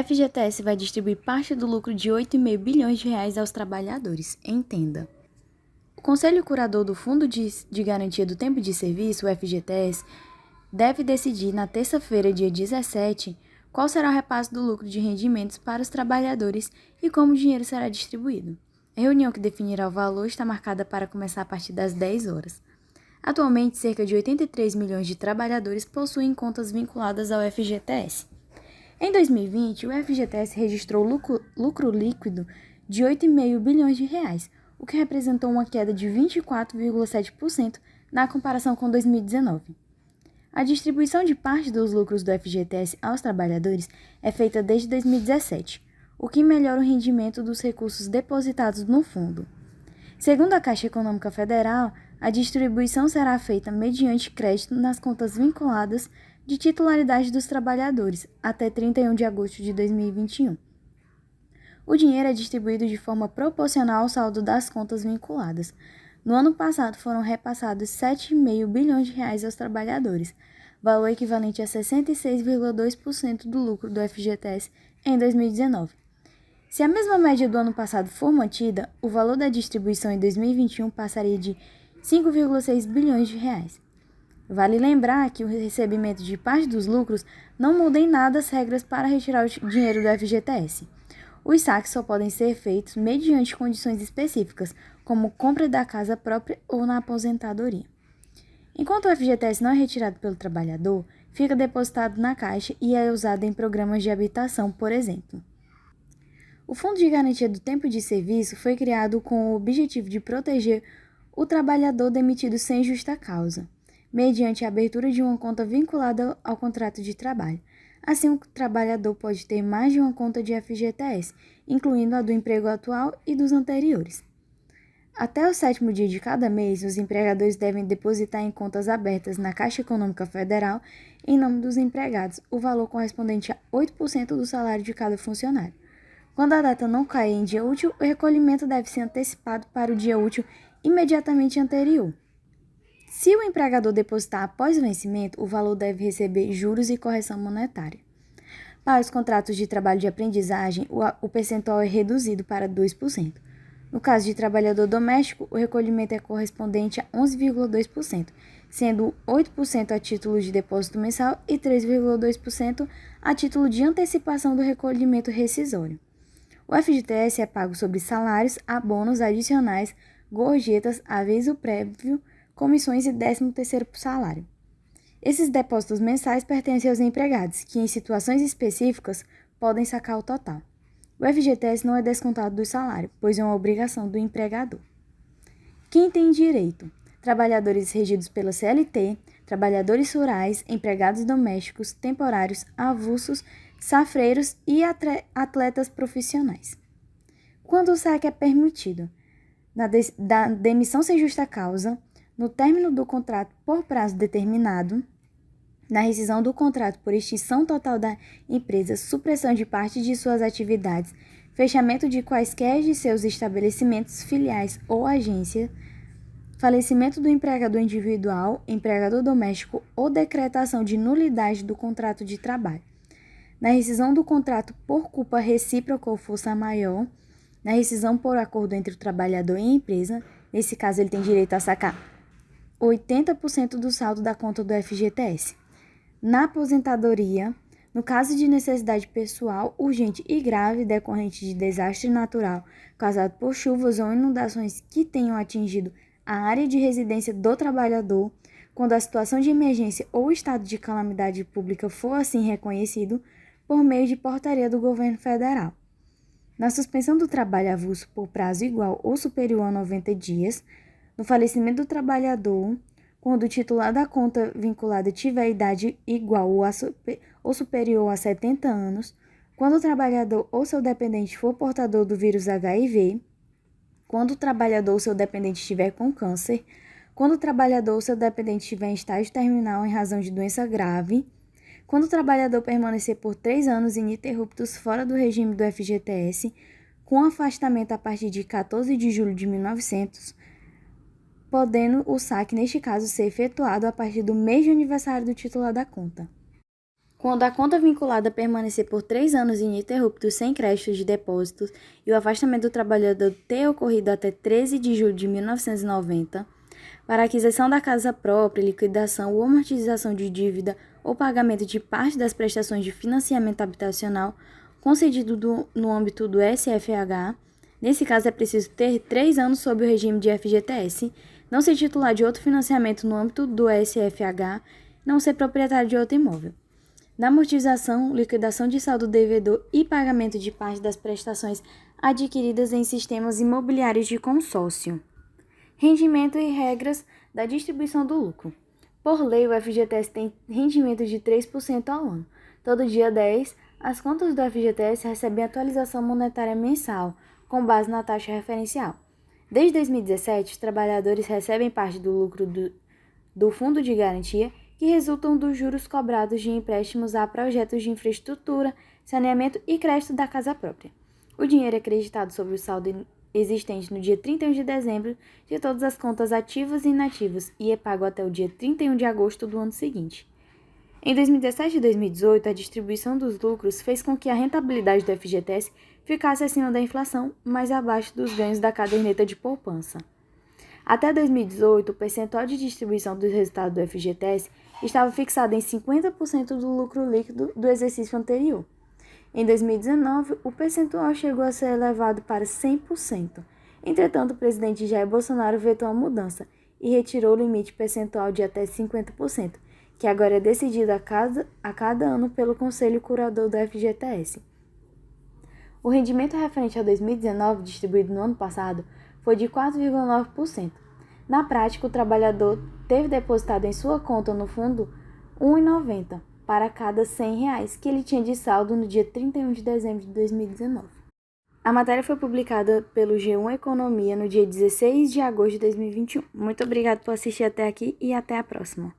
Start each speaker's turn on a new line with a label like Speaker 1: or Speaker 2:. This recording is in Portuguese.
Speaker 1: FGTS vai distribuir parte do lucro de 8,5 bilhões de reais aos trabalhadores. Entenda. O Conselho Curador do Fundo de Garantia do Tempo de Serviço, o FGTS, deve decidir na terça-feira, dia 17, qual será o repasse do lucro de rendimentos para os trabalhadores e como o dinheiro será distribuído. A reunião que definirá o valor está marcada para começar a partir das 10 horas. Atualmente, cerca de 83 milhões de trabalhadores possuem contas vinculadas ao FGTS. Em 2020, o FGTS registrou lucro líquido de 8,5 bilhões de reais, o que representou uma queda de 24,7% na comparação com 2019. A distribuição de parte dos lucros do FGTS aos trabalhadores é feita desde 2017, o que melhora o rendimento dos recursos depositados no fundo. Segundo a Caixa Econômica Federal, a distribuição será feita mediante crédito nas contas vinculadas de titularidade dos trabalhadores até 31 de agosto de 2021. O dinheiro é distribuído de forma proporcional ao saldo das contas vinculadas. No ano passado foram repassados 7,5 bilhões de reais aos trabalhadores, valor equivalente a 66,2% do lucro do FGTS em 2019. Se a mesma média do ano passado for mantida, o valor da distribuição em 2021 passaria de 5,6 bilhões de reais. Vale lembrar que o recebimento de parte dos lucros não muda em nada as regras para retirar o dinheiro do FGTS. Os saques só podem ser feitos mediante condições específicas, como compra da casa própria ou na aposentadoria. Enquanto o FGTS não é retirado pelo trabalhador, fica depositado na Caixa e é usado em programas de habitação, por exemplo. O Fundo de Garantia do Tempo de Serviço foi criado com o objetivo de proteger o trabalhador demitido sem justa causa, mediante a abertura de uma conta vinculada ao contrato de trabalho. Assim, o trabalhador pode ter mais de uma conta de FGTS, incluindo a do emprego atual e dos anteriores. Até o 7º dia de cada mês, os empregadores devem depositar em contas abertas na Caixa Econômica Federal, em nome dos empregados, o valor correspondente a 8% do salário de cada funcionário. Quando a data não cair em dia útil, o recolhimento deve ser antecipado para o dia útil imediatamente anterior. Se o empregador depositar após o vencimento, o valor deve receber juros e correção monetária. Para os contratos de trabalho de aprendizagem, o percentual é reduzido para 2%. No caso de trabalhador doméstico, o recolhimento é correspondente a 11,2%, sendo 8% a título de depósito mensal e 3,2% a título de antecipação do recolhimento rescisório. O FGTS é pago sobre salários, abonos adicionais, gorjetas, aviso prévio, comissões e 13º salário. Esses depósitos mensais pertencem aos empregados, que em situações específicas podem sacar o total. O FGTS não é descontado do salário, pois é uma obrigação do empregador. Quem tem direito? Trabalhadores regidos pela CLT, trabalhadores rurais, empregados domésticos, temporários, avulsos, safreiros e atletas profissionais. Quando o saque é permitido? Da demissão sem justa causa, no término do contrato por prazo determinado, na rescisão do contrato por extinção total da empresa, supressão de parte de suas atividades, fechamento de quaisquer de seus estabelecimentos, filiais ou agência, falecimento do empregador individual, empregador doméstico ou decretação de nulidade do contrato de trabalho. Na rescisão do contrato por culpa recíproca ou força maior, na rescisão por acordo entre o trabalhador e a empresa, nesse caso ele tem direito a sacar 80% do saldo da conta do FGTS. Na aposentadoria, no caso de necessidade pessoal, urgente e grave decorrente de desastre natural causado por chuvas ou inundações que tenham atingido a área de residência do trabalhador, quando a situação de emergência ou estado de calamidade pública for assim reconhecido, por meio de portaria do governo federal. Na suspensão do trabalho avulso por prazo igual ou superior a 90 dias, no falecimento do trabalhador, quando o titular da conta vinculada tiver idade igual ou superior a 70 anos, quando o trabalhador ou seu dependente for portador do vírus HIV, quando o trabalhador ou seu dependente estiver com câncer, quando o trabalhador ou seu dependente estiver em estágio terminal em razão de doença grave, quando o trabalhador permanecer por 3 anos ininterruptos fora do regime do FGTS, com afastamento a partir de 14 de julho de 1900, podendo o saque, neste caso, ser efetuado a partir do mês de aniversário do titular da conta. Quando a conta vinculada permanecer por 3 anos ininterruptos sem créditos de depósitos e o afastamento do trabalhador ter ocorrido até 13 de julho de 1990, para aquisição da casa própria, liquidação ou amortização de dívida ou pagamento de parte das prestações de financiamento habitacional concedido no âmbito do SFH, nesse caso é preciso ter 3 anos sob o regime de FGTS, não ser titular de outro financiamento no âmbito do SFH, não ser proprietário de outro imóvel. Na amortização, liquidação de saldo devedor e pagamento de parte das prestações adquiridas em sistemas imobiliários de consórcio. Rendimento e regras da distribuição do lucro. Por lei, o FGTS tem rendimento de 3% ao ano. Todo dia 10, as contas do FGTS recebem atualização monetária mensal, com base na taxa referencial. Desde 2017, os trabalhadores recebem parte do lucro do Fundo de Garantia, que resultam dos juros cobrados de empréstimos a projetos de infraestrutura, saneamento e crédito da casa própria. O dinheiro é creditado sobre o saldo existente no dia 31 de dezembro de todas as contas ativas e inativas e é pago até o dia 31 de agosto do ano seguinte. Em 2017 e 2018, a distribuição dos lucros fez com que a rentabilidade do FGTS ficasse acima da inflação, mas abaixo dos ganhos da caderneta de poupança. Até 2018, o percentual de distribuição dos resultados do FGTS estava fixado em 50% do lucro líquido do exercício anterior. Em 2019, o percentual chegou a ser elevado para 100%. Entretanto, o presidente Jair Bolsonaro vetou a mudança e retirou o limite percentual de até 50%, que agora é decidido a cada ano pelo Conselho Curador do FGTS. O rendimento referente a 2019, distribuído no ano passado, foi de 4,9%. Na prática, o trabalhador teve depositado em sua conta no fundo R$ 1,90 para cada R$ 100 que ele tinha de saldo no dia 31 de dezembro de 2019. A matéria foi publicada pelo G1 Economia no dia 16 de agosto de 2021. Muito obrigado por assistir até aqui e até a próxima.